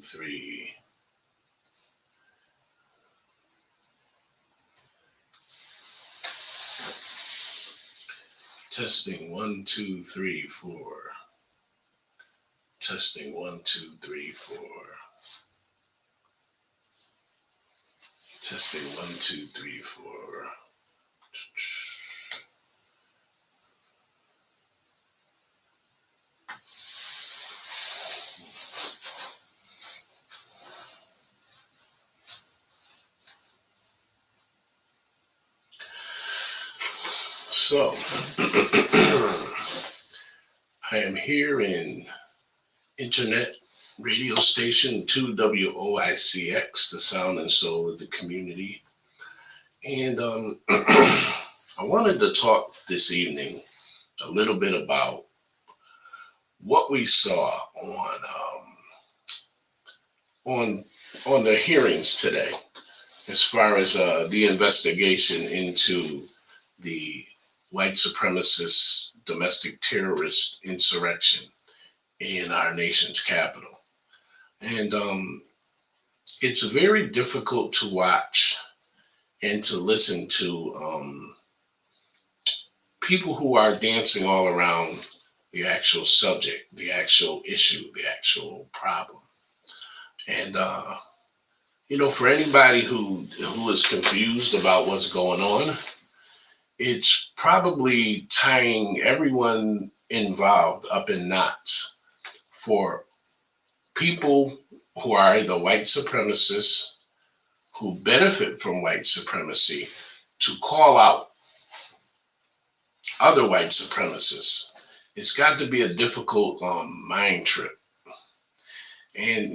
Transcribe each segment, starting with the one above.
3. Testing 1, 2, 3, 4. Testing 1, 2, 3, 4. Testing 1, 2, 3, 4. So, I am here in Internet radio station 2WOICX, the sound and soul of the community. And I wanted to talk this evening a little bit about what we saw on the hearings today, as far as the investigation into the white supremacist domestic terrorist insurrection in our nation's capital. And it's very difficult to watch and to listen to people who are dancing all around the actual subject, the actual issue, the actual problem. And, for anybody who is confused about what's going on, it's probably tying everyone involved up in knots for people who are either white supremacists, who benefit from white supremacy, to call out other white supremacists. It's got to be a difficult mind trip. And,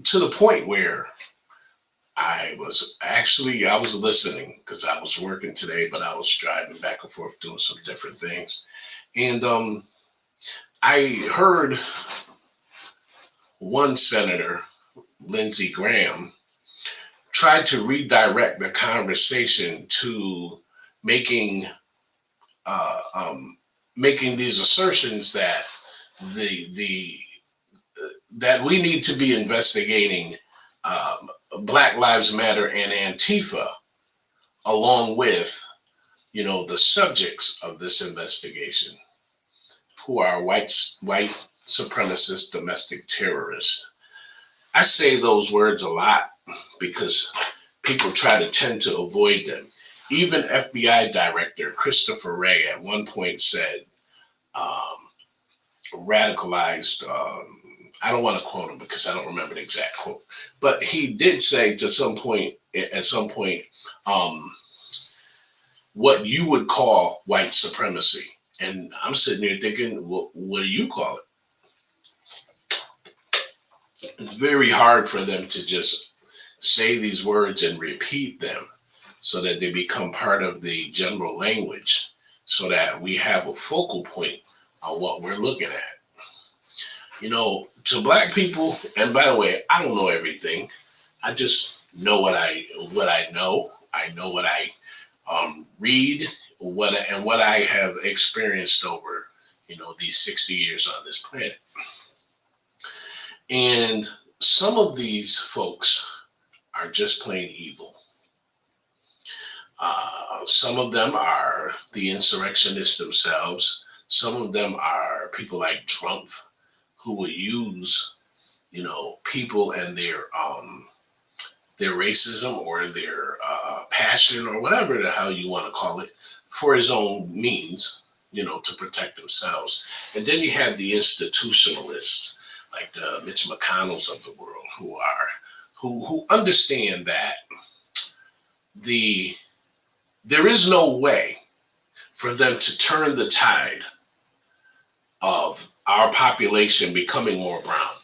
to the point where I was listening because I was working today, but I was driving back and forth doing some different things. And I heard one senator, Lindsey Graham, tried to redirect the conversation to making these assertions that that we need to be investigating Black Lives Matter and Antifa, along with, the subjects of this investigation, who are white supremacist domestic terrorists. I say those words a lot because people try to tend to avoid them. Even FBI Director Christopher Wray at one point said, radicalized, I don't want to quote him because I don't remember the exact quote, but he did say at some point, what you would call white supremacy. And I'm sitting here thinking, what do you call it? It's very hard for them to just say these words and repeat them so that they become part of the general language, so that we have a focal point on what we're looking at. To Black people, and by the way, I don't know everything. I just know what I know. I know what I read, what I have experienced over, these 60 years on this planet. And some of these folks are just plain evil. Some of them are the insurrectionists themselves. Some of them are people like Trump, who will use, people and their racism or their passion or whatever the hell you want to call it for his own means, to protect themselves. And then you have the institutionalists like the Mitch McConnells of the world who understand that there is no way for them to turn the tide of our population becoming more brown.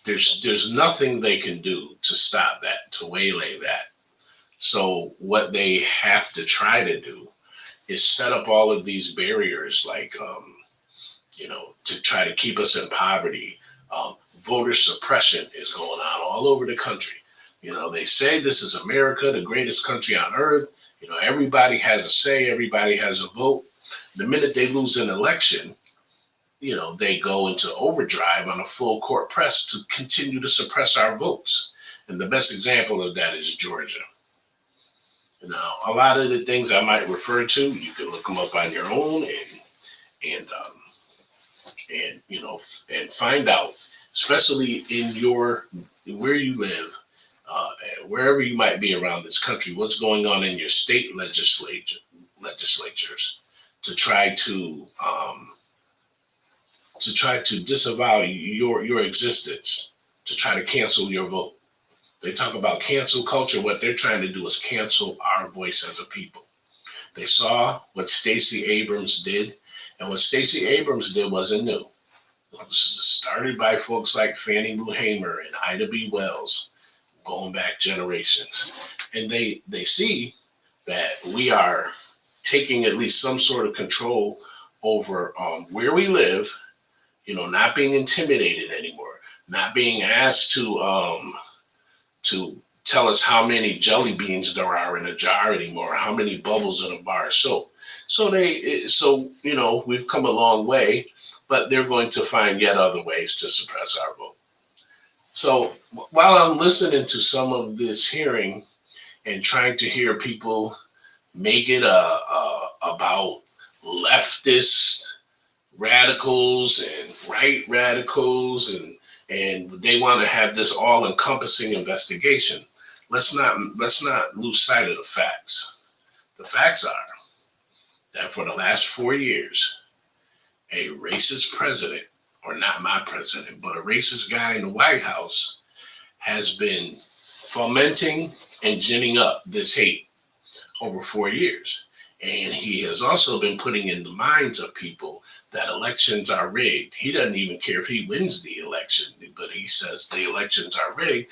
There's nothing they can do to stop that, to waylay that. So what they have to try to do is set up all of these barriers, like, to try to keep us in poverty. Voter suppression is going on all over the country. They say this is America, the greatest country on earth. Everybody has a say, everybody has a vote. The minute they lose an election, they go into overdrive on a full court press to continue to suppress our votes. And the best example of that is Georgia. Now, a lot of the things I might refer to, you can look them up on your own and find out, especially in where you live, wherever you might be around this country, what's going on in your state legislatures to try to disavow your existence, to try to cancel your vote. They talk about cancel culture. What they're trying to do is cancel our voice as a people. They saw what Stacey Abrams did, and what Stacey Abrams did wasn't new. It was started by folks like Fannie Lou Hamer and Ida B. Wells, going back generations. And they see that we are taking at least some sort of control over where we live, not being intimidated anymore, not being asked to tell us how many jelly beans there are in a jar anymore, how many bubbles in a bar of soap. So we've come a long way, but they're going to find yet other ways to suppress our vote. So while I'm listening to some of this hearing and trying to hear people make it about leftist radicals and right radicals, and they want to have this all-encompassing investigation, let's not lose sight of the facts. The facts are that for the last 4 years, a racist president, or not my president, but a racist guy in the White House has been fomenting and ginning up this hate over 4 years. And he has also been putting in the minds of people that elections are rigged. He doesn't even care if he wins the election, but he says the elections are rigged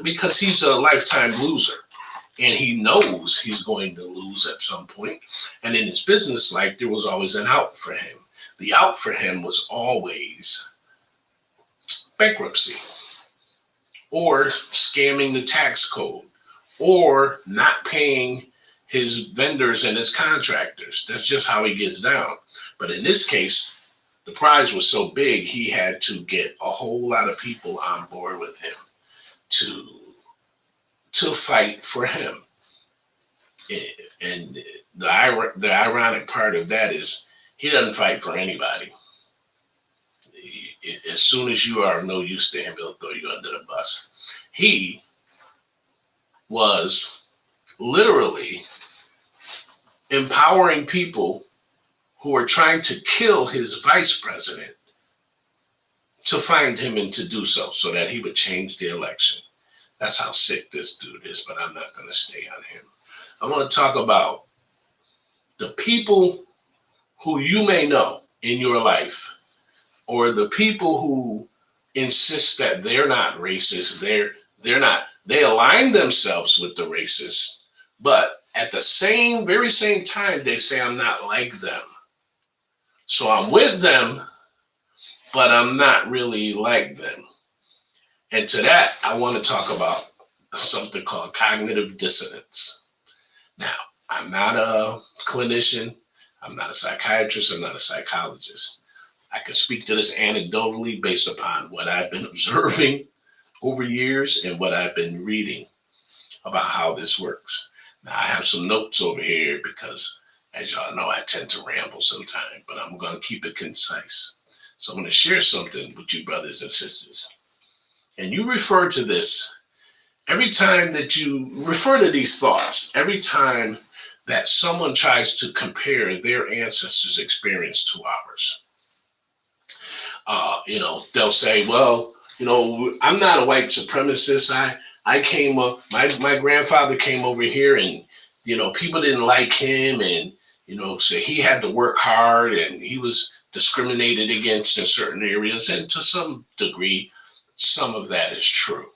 because he's a lifetime loser. And he knows he's going to lose at some point. And in his business life, there was always an out for him. The out for him was always bankruptcy, or scamming the tax code, or not paying his vendors and his contractors. That's just how he gets down. But in this case, the prize was so big, he had to get a whole lot of people on board with him to fight for him. And the ironic part of that is he doesn't fight for anybody. As soon as you are no use to him, he'll throw you under the bus. He was literally empowering people who were trying to kill his vice president to find him and to do so that he would change the election. That's how sick this dude is, but I'm not going to stay on him. I want to talk about the people who you may know in your life, or the people who insist that they're not racist. They're not. They align themselves with the racists, but at the very same time, they say, I'm not like them. So I'm with them, but I'm not really like them. And to that, I want to talk about something called cognitive dissonance. Now, I'm not a clinician. I'm not a psychiatrist. I'm not a psychologist. I can speak to this anecdotally based upon what I've been observing over years and what I've been reading about how this works. Now, I have some notes over here because, as y'all know, I tend to ramble sometimes, but I'm going to keep it concise. So I'm going to share something with you, brothers and sisters. And you refer to this every time that you refer to these thoughts, every time that someone tries to compare their ancestors' experience to ours. They'll say, well, I'm not a white supremacist. I came up, my grandfather came over here and, people didn't like him and, so he had to work hard and he was discriminated against in certain areas. And to some degree, some of that is true.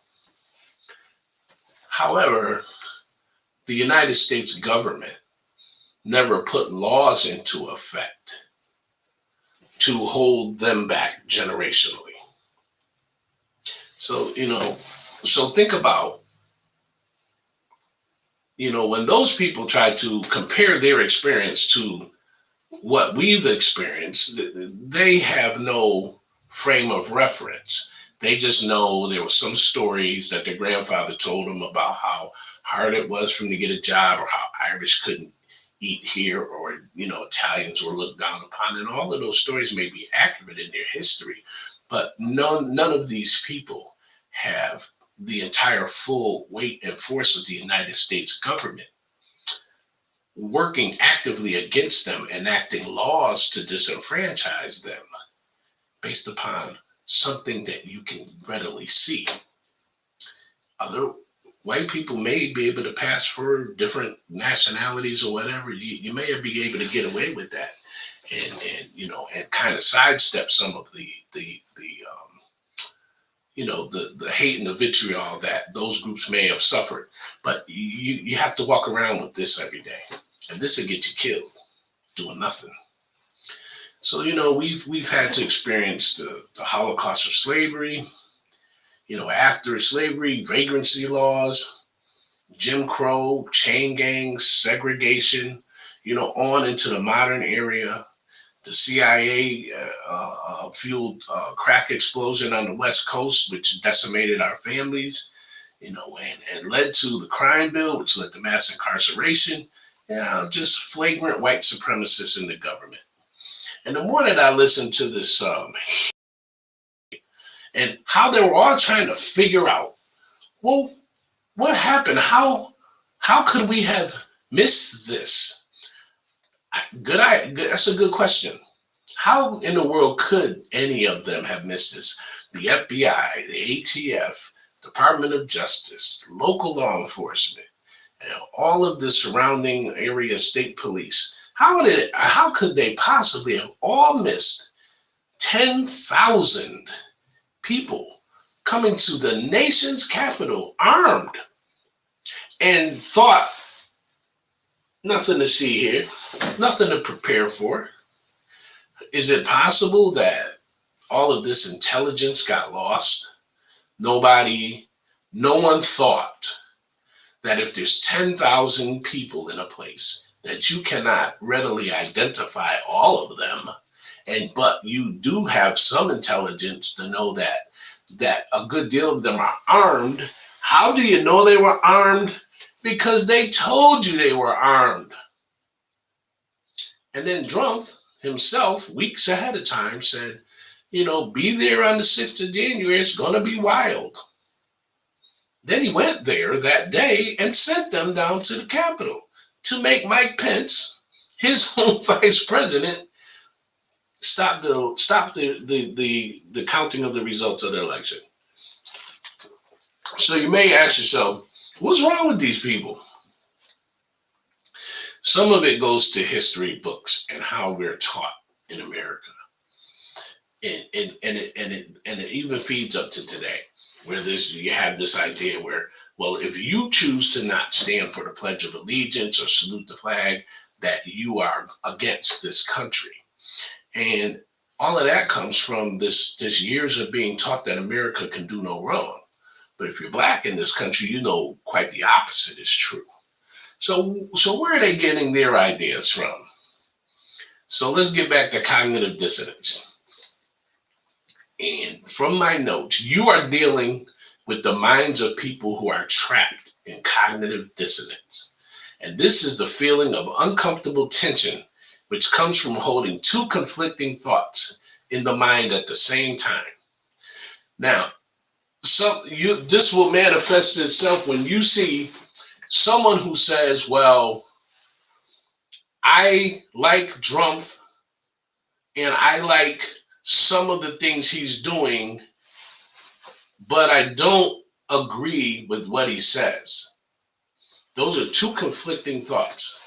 However, the United States government never put laws into effect to hold them back generationally. So, so think about, when those people try to compare their experience to what we've experienced, they have no frame of reference. They just know there were some stories that their grandfather told them about how hard it was for them to get a job, or how Irish couldn't eat here, or Italians were looked down upon, and all of those stories may be accurate in their history, but none of these people have the entire full weight and force of the United States government working actively against them, enacting laws to disenfranchise them based upon something that you can readily see. Other white people may be able to pass for different nationalities or whatever. You may be able to get away with that, and kind of sidestep some of the hate and the vitriol that those groups may have suffered. But you have to walk around with this every day, and this will get you killed doing nothing. So we've had to experience the Holocaust of slavery. After slavery, vagrancy laws, Jim Crow, chain gangs, segregation. On into the modern era, the CIA fueled crack explosion on the West Coast, which decimated our families, and led to the crime bill, which led to mass incarceration. Just flagrant white supremacists in the government. And the more that I listened to this, and how they were all trying to figure out, well, what happened? How could we have missed this? That's a good question. How in the world could any of them have missed this? The FBI, the ATF, Department of Justice, local law enforcement, all of the surrounding area state police. How could they possibly have all missed 10,000 people coming to the nation's capital armed and thought, nothing to see here, nothing to prepare for? Is it possible that all of this intelligence got lost? No one thought that if there's 10,000 people in a place, that you cannot readily identify all of them, but you do have some intelligence to know that a good deal of them are armed. How do you know they were armed? Because they told you they were armed. And then Trump himself, weeks ahead of time, said, be there on the 6th of January, it's going to be wild. Then he went there that day and sent them down to the Capitol to make Mike Pence, his own vice president, stop the counting of the results of the election. So you may ask yourself, what's wrong with these people? Some of it goes to history books and how we're taught in America. And it even feeds up to today, where you have this idea where, well, if you choose to not stand for the Pledge of Allegiance or salute the flag, that you are against this country. And all of that comes from this years of being taught that America can do no wrong. But if you're Black in this country, quite the opposite is true. So where are they getting their ideas from? So let's get back to cognitive dissonance. And from my notes, you are dealing with the minds of people who are trapped in cognitive dissonance. And this is the feeling of uncomfortable tension, which comes from holding two conflicting thoughts in the mind at the same time. Now, this will manifest itself when you see someone who says, well, I like Trump and I like some of the things he's doing, but I don't agree with what he says. Those are two conflicting thoughts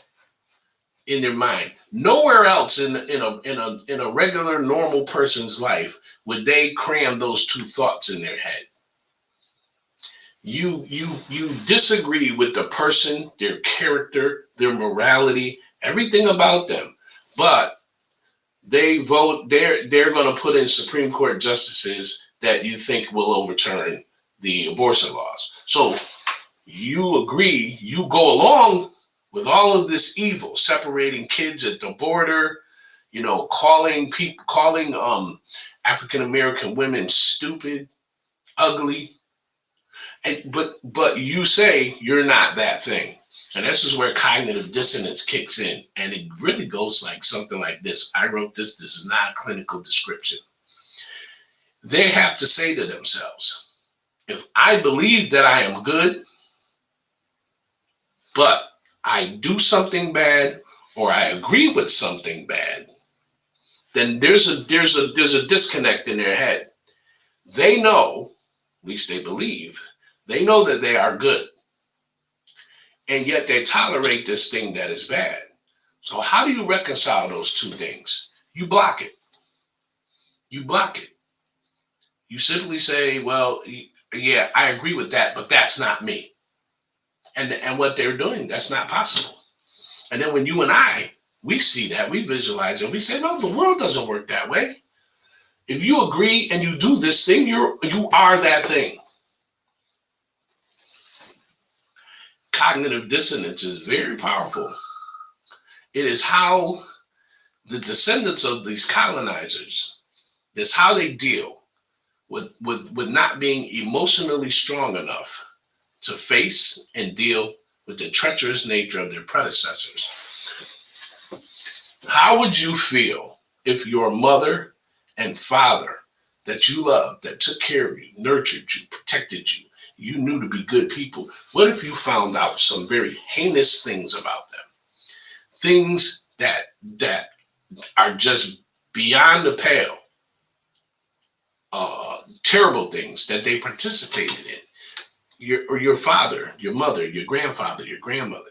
in their mind. Nowhere else in a regular normal person's life would they cram those two thoughts in their head. You disagree with the person, their character, their morality, everything about them, but they vote. They're going to put in Supreme Court justices that you think will overturn the abortion laws. So you agree, you go along with all of this evil, separating kids at the border, calling African American women stupid, ugly, and but you say you're not that thing. And this is where cognitive dissonance kicks in. And it really goes like something like this. I wrote this. This is not a clinical description. They have to say to themselves, if I believe that I am good, but I do something bad or I agree with something bad, then there's a disconnect in their head. They know, at least they believe, they know that they are good. And yet they tolerate this thing that is bad. So how do you reconcile those two things? You block it. You block it. You simply say, well, yeah, I agree with that, but that's not me. And what they're doing, that's not possible. And then when you and I, we see that, we visualize it, we say, no, the world doesn't work that way. If you agree and you do this thing, you are that thing. Cognitive dissonance is very powerful. It is how the descendants of these colonizers, that's how they deal with not being emotionally strong enough to face and deal with the treacherous nature of their predecessors. How would you feel if your mother and father that you loved, that took care of you, nurtured you, protected you, you knew to be good people, what if you found out some very heinous things about them? Things that are just beyond the pale. Terrible things that they participated in. Your father, your mother, your grandfather, your grandmother.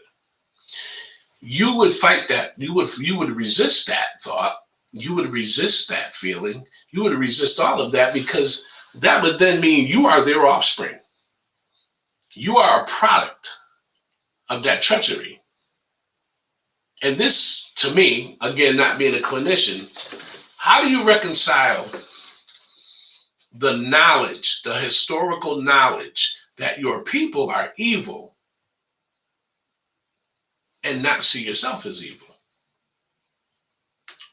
You would fight that. You would resist that thought. You would resist that feeling. You would resist all of that, because that would then mean you are their offspring. You are a product of that treachery. And this, to me, again, not being a clinician, how do you reconcile the knowledge, the historical knowledge that your people are evil, and not see yourself as evil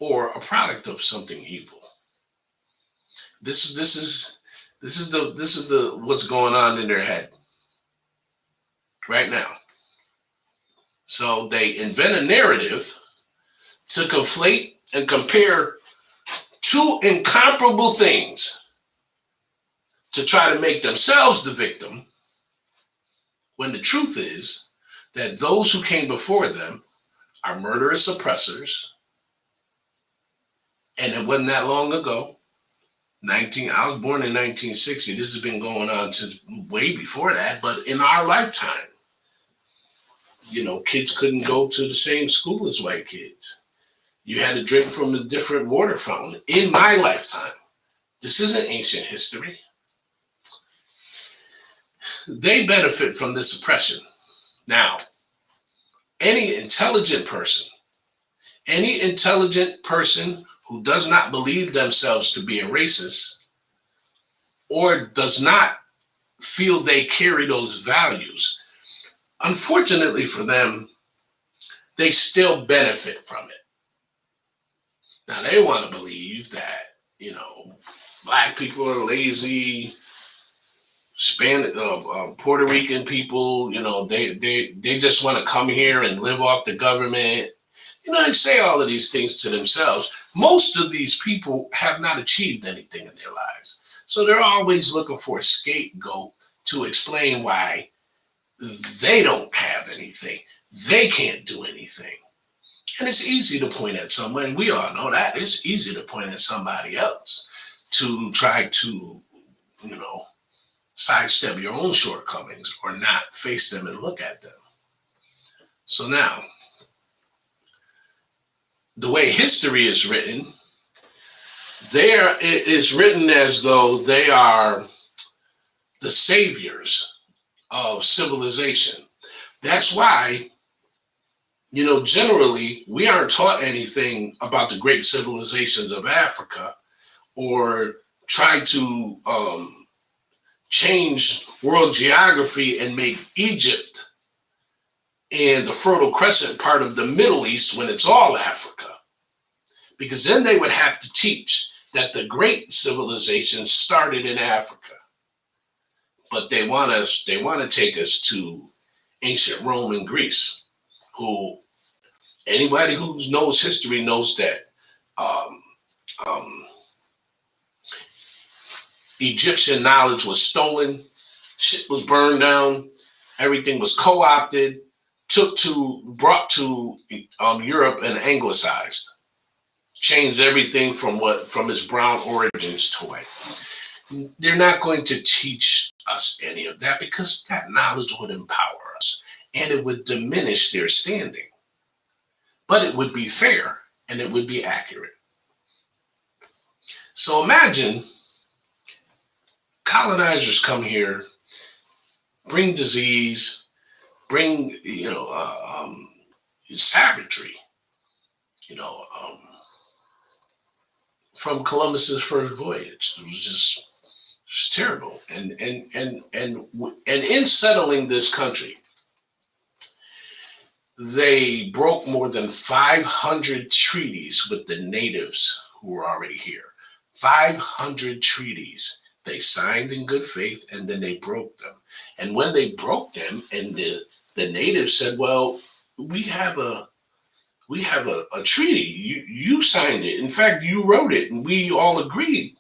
or a product of something evil? This is the what's going on in their head right now. So they invent a narrative to conflate and compare two incomparable things to try to make themselves the victim, when the truth is that those who came before them are murderous oppressors. And it wasn't that long ago. I was born in 1960. This has been going on since way before that. But in our lifetime, kids couldn't go to the same school as white kids. You had to drink from a different water fountain. In my lifetime, this isn't ancient history. They benefit from this oppression. Now, any intelligent person who does not believe themselves to be a racist, or does not feel they carry those values, unfortunately for them, they still benefit from it. Now, they want to believe that, black people are lazy, Puerto Rican people, they just want to come here and live off the government. They say all of these things to themselves. Most of these people have not achieved anything in their lives. So they're always looking for a scapegoat to explain why they don't have anything. They can't do anything. And it's easy to point at someone. We all know that. It's easy to point at somebody else to try to, sidestep your own shortcomings or not face them and look at them. So now, the way history is written, it is written as though they are the saviors of civilization. That's why, generally, we aren't taught anything about the great civilizations of Africa, or try to change world geography and make Egypt and the Fertile Crescent part of the Middle East when it's all Africa. because then they would have to teach that the great civilization started in Africa. But they want to take us to ancient Rome and Greece, who anybody who knows history knows that um, um, Egyptian knowledge was stolen, shit was burned down, everything was co-opted, brought to Europe and anglicized, changed everything from its brown origins to white. They're not going to teach us any of that because that knowledge would empower us and it would diminish their standing. But it would be fair and it would be accurate. So imagine colonizers come here, bring disease, bring savagery, from Columbus's first voyage. It was just terrible. And in settling this country, they broke more than 500 treaties with the natives who were already here. 500 treaties they signed in good faith, and then they broke them. And when they broke them, and the natives said, "Well, we have a treaty. You signed it. In fact, you wrote it, and we all agreed."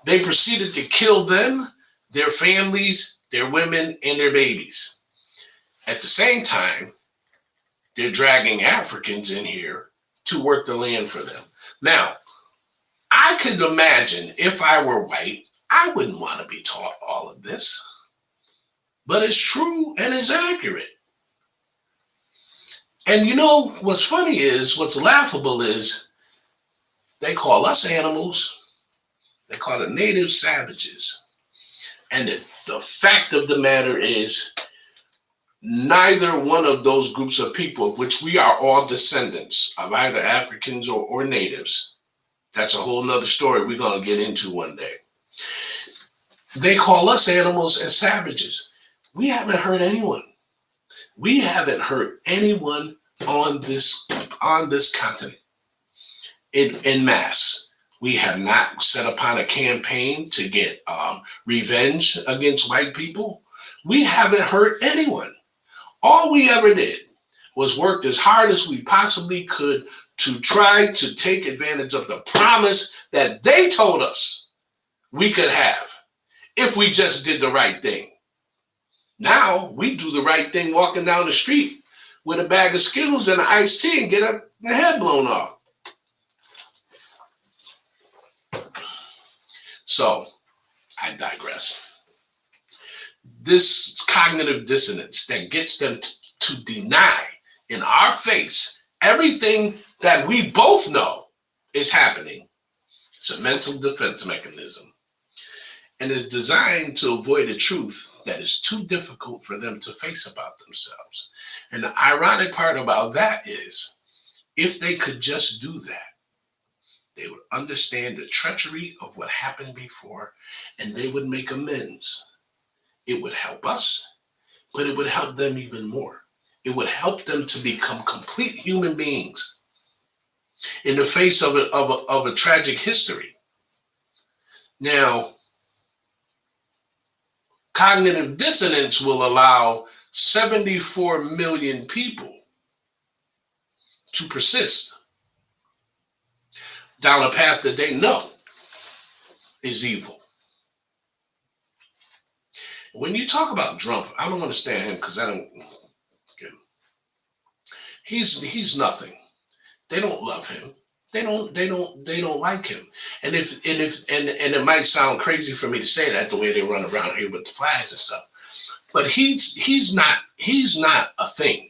They proceeded to kill them, their families, their women, and their babies. At the same time, they're dragging Africans in here to work the land for them. Now, I could imagine if I were white, I wouldn't want to be taught all of this. But it's true and it's accurate. And what's funny is, what's laughable is, they call us animals. They call the natives savages. And the fact of the matter is, neither one of those groups of people, of which we are all descendants of either Africans or natives, that's a whole nother story we're going to get into one day. They call us animals and savages. We haven't hurt anyone. We haven't hurt anyone on this continent in mass. We have not set upon a campaign to get revenge against white people. We haven't hurt anyone. All we ever did was worked as hard as we possibly could to try to take advantage of the promise that they told us we could have if we just did the right thing. Now we do the right thing walking down the street with a bag of Skittles and an iced tea and get the head blown off. So I digress. This cognitive dissonance that gets them to deny in our face everything that we both know is happening. It's a mental defense mechanism and is designed to avoid a truth that is too difficult for them to face about themselves. And the ironic part about that is, if they could just do that, they would understand the treachery of what happened before, and they would make amends. It would help us, but it would help them even more. It would help them to become complete human beings in the face of a tragic history. Now, cognitive dissonance will allow 74 million people to persist down a path that they know is evil. When you talk about Trump, I don't understand him because I don't get him. He's nothing. They don't love him. They don't like him. And it might sound crazy for me to say that the way they run around here with the flags and stuff, but he's not a thing.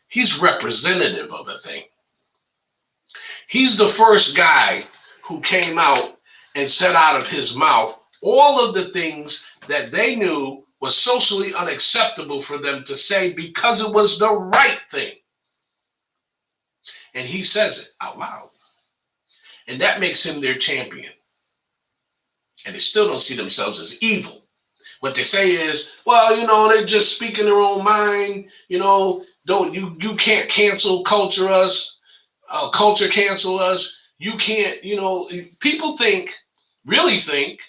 He's representative of a thing. He's the first guy who came out and said out of his mouth all of the things that they knew was socially unacceptable for them to say because it was the right thing. And he says it out loud. And that makes him their champion. And they still don't see themselves as evil. What they say is, well, they're just speaking their own mind. You can't cancel culture cancel us. You can't, people really think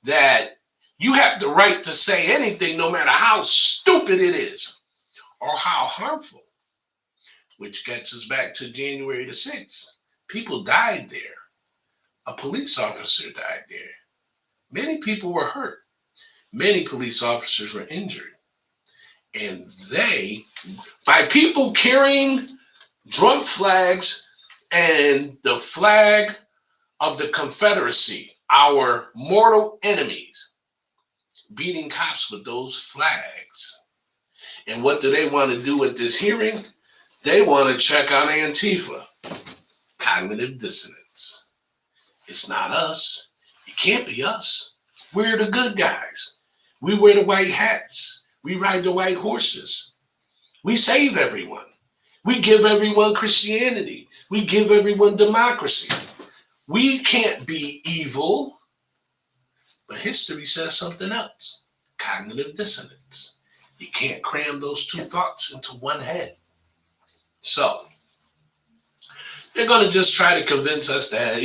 that you have the right to say anything no matter how stupid it is or how harmful, which gets us back to January the 6th. People died there. A police officer died there. Many people were hurt. Many police officers were injured. And by people carrying drunk flags and the flag of the Confederacy, our mortal enemies, beating cops with those flags. And what do they want to do at this hearing? They want to check on Antifa. Cognitive dissonance. It's not us. It can't be us. We're the good guys. We wear the white hats. We ride the white horses. We save everyone. We give everyone Christianity. We give everyone democracy. We can't be evil. But history says something else. Cognitive dissonance. You can't cram those two thoughts into one head. So, they're going to just try to convince us that,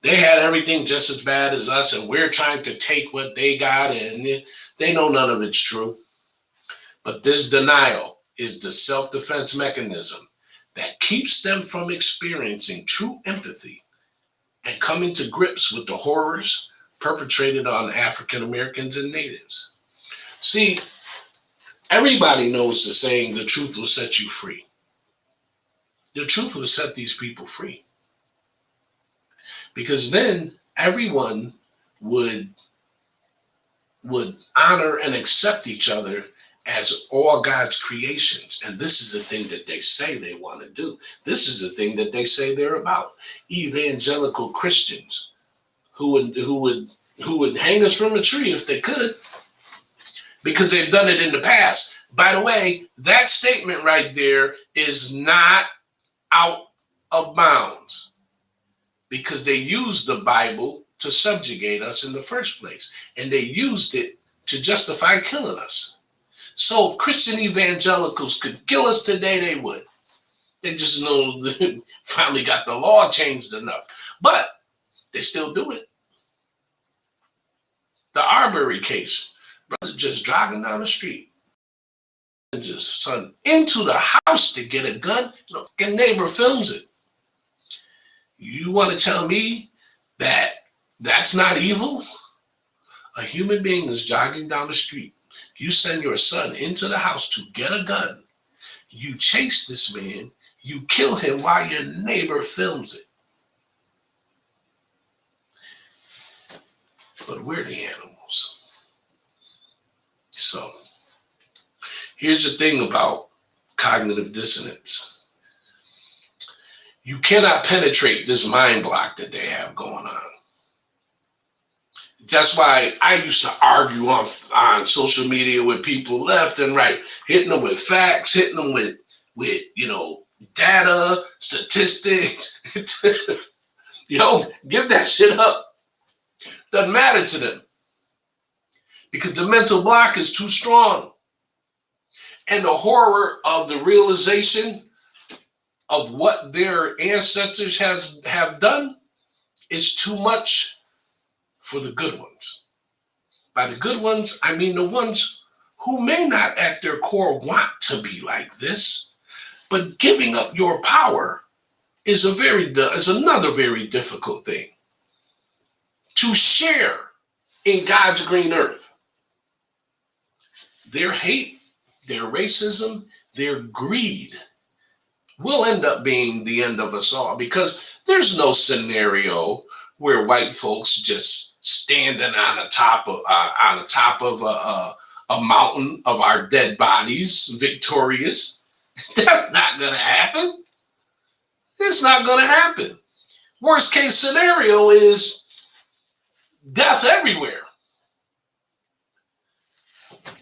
they had everything just as bad as us and we're trying to take what they got, and they know none of it's true. But this denial is the self-defense mechanism that keeps them from experiencing true empathy and coming to grips with the horrors perpetrated on African Americans and natives. See, everybody knows the saying, the truth will set you free. The truth will set these people free. Because then everyone would honor and accept each other as all God's creations. And this is the thing that they say they want to do. This is the thing that they say they're about. Evangelical Christians who would hang us from a tree if they could, because they've done it in the past. By the way, that statement right there is not out of bounds, because they used the Bible to subjugate us in the first place, and they used it to justify killing us. So if Christian evangelicals could kill us today, they would. They just know they finally got the law changed enough. But they still do it. The Arbery case, brother just jogging down the street, just son into the house to get a gun. The neighbor films it. You want to tell me that that's not evil? A human being is jogging down the street. You send your son into the house to get a gun. You chase this man. You kill him while your neighbor films it. But we're the animals. So here's the thing about cognitive dissonance. You cannot penetrate this mind block that they have going on. That's why I used to argue on social media with people left and right, hitting them with facts, hitting them with data, statistics. Give that shit up. Doesn't matter to them, because the mental block is too strong. And the horror of the realization of what their ancestors have done is too much for the good ones. By the good ones, I mean the ones who may not at their core want to be like this, but giving up your power is another very difficult thing. To share in God's green earth. Their hate, their racism, their greed will end up being the end of us all, because there's no scenario where white folks just standing on the top of a mountain of our dead bodies, victorious. That's not going to happen. It's not going to happen. Worst case scenario is death everywhere.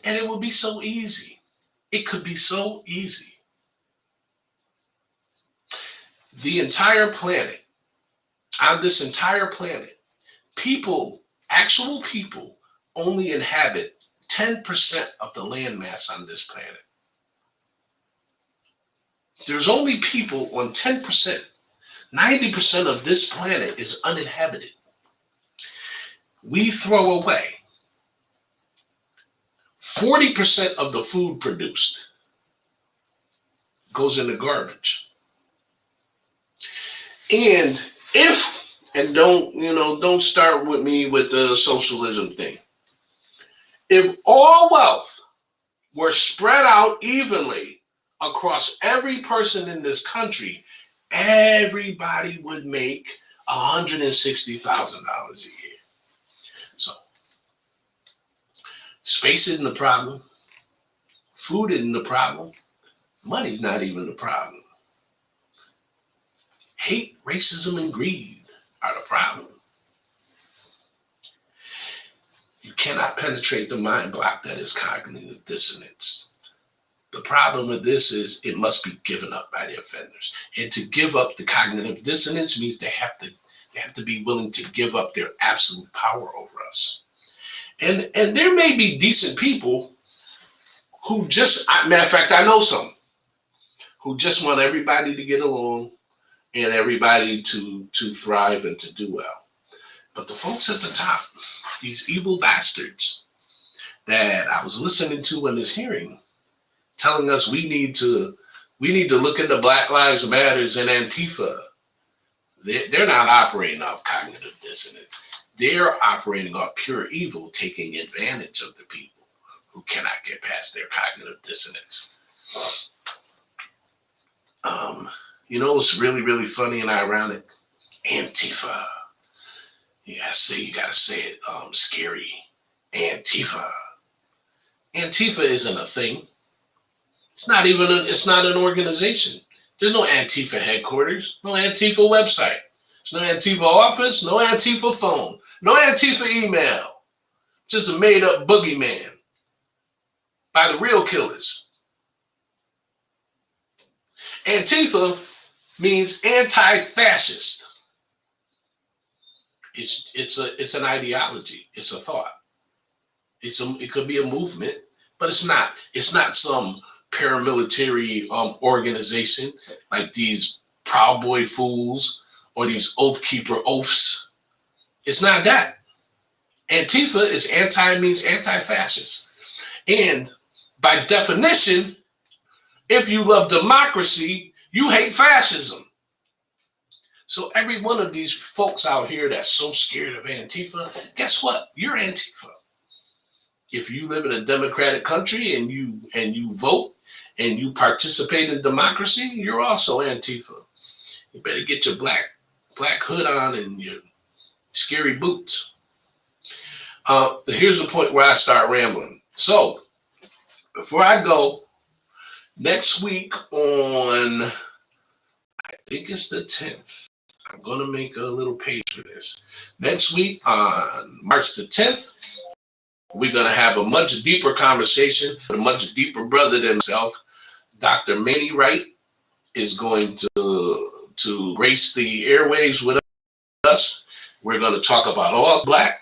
And it would be so easy. It could be so easy. The entire planet, on this entire planet, actual people, only inhabit 10% of the landmass on this planet. There's only people on 10%. 90% of this planet is uninhabited. We throw away 40% of the food produced goes in the garbage. And don't start with me with the socialism thing. If all wealth were spread out evenly across every person in this country, everybody would make $160,000 a year. So space isn't the problem. Food isn't the problem. Money's not even the problem. Hate, racism, and greed are the problem. You cannot penetrate the mind block that is cognitive dissonance. The problem with this is it must be given up by the offenders. And to give up the cognitive dissonance means they have to be willing to give up their absolute power over us. And there may be decent people who just, matter of fact, I know some who just want everybody to get along and everybody to thrive and to do well. But the folks at the top, these evil bastards that I was listening to in this hearing, telling us we need to look into Black Lives Matters and Antifa. They're not operating off cognitive dissonance. They're operating off pure evil, taking advantage of the people who cannot get past their cognitive dissonance. What's really, really funny and ironic? Antifa. You gotta say it scary. Antifa. Antifa isn't a thing. It's not an organization. There's no Antifa headquarters, no Antifa website. There's no Antifa office, no Antifa phone, no Antifa email. Just a made up boogeyman by the real killers. Antifa means anti-fascist. It's an ideology. It's a thought. It could be a movement, but it's not. It's not some paramilitary organization like these Proud Boy fools or these Oath Keeper oafs. It's not that. Antifa is means anti-fascist. And by definition, if you love democracy, you hate fascism. So every one of these folks out here that's so scared of Antifa, guess what? You're Antifa. If you live in a democratic country and you vote and you participate in democracy, you're also Antifa. You better get your black hood on and your scary boots. Here's the point where I start rambling. So before I go, next week on, I think it's the 10th, I'm going to make a little page for this. Next week on March the 10th, we're going to have a much deeper conversation with a much deeper brother than himself. Dr. Manny Wright is going to grace the airwaves with us. We're going to talk about all black.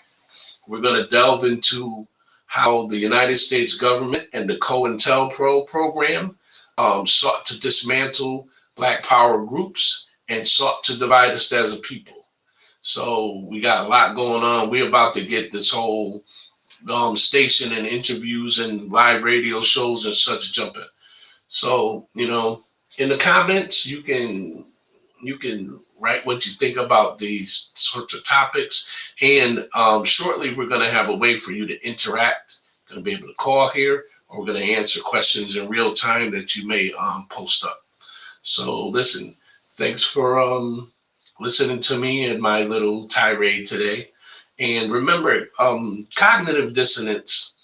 We're going to delve into how the United States government and the COINTELPRO program sought to dismantle Black power groups and sought to divide us as a people. So we got a lot going on. We're about to get this whole station and interviews and live radio shows and such jumping. So, in the comments, you can write what you think about these sorts of topics. And shortly, we're going to have a way for you to interact. Going to be able to call here, or we're going to answer questions in real time that you may post up. So listen, thanks for listening to me and my little tirade today. And remember, cognitive dissonance,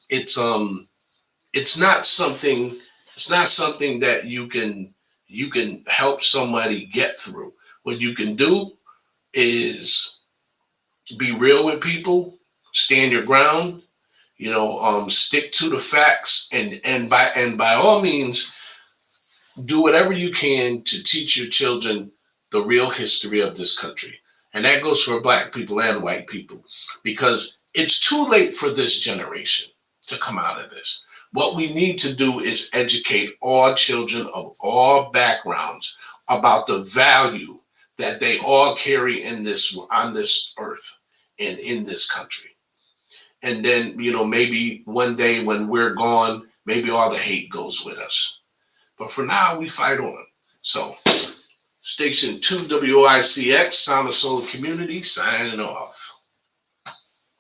it's not something that you can help somebody get through. What you can do is be real with people, stand your ground, stick to the facts, and by all means, do whatever you can to teach your children the real history of this country. And that goes for Black people and white people, because it's too late for this generation to come out of this. What we need to do is educate all children of all backgrounds about the value that they all carry in this on this earth and in this country. And then, maybe one day when we're gone, maybe all the hate goes with us. But for now, we fight on. So, Station 2 WICX, Sound of Solar Community, signing off.